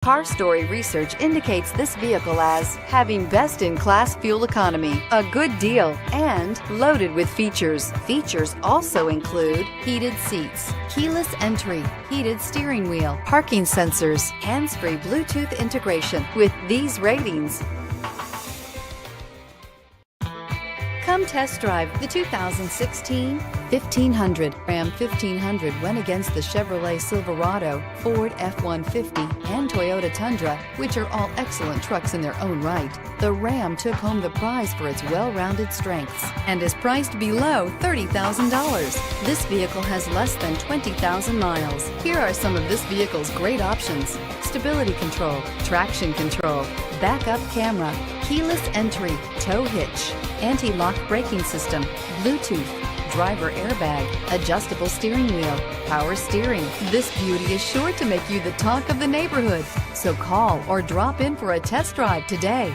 Car Story research indicates this vehicle as having best-in-class fuel economy, a good deal, and loaded with features. Features also include heated seats, keyless entry, heated steering wheel, parking sensors, hands-free Bluetooth integration. With these ratings, come test drive the 2016 1500. Ram 1500 went against the Chevrolet Silverado, Ford F-150, and Toyota Tundra, which are all excellent trucks in their own right. The Ram took home the prize for its well-rounded strengths and is priced below $30,000. This vehicle has less than 20,000 miles. Here are some of this vehicle's great options: stability control, traction control, backup camera, keyless entry, tow hitch, anti-lock braking system, Bluetooth, driver airbag, adjustable steering wheel, power steering. This beauty is sure to make you the talk of the neighborhood. So call or drop in for a test drive today.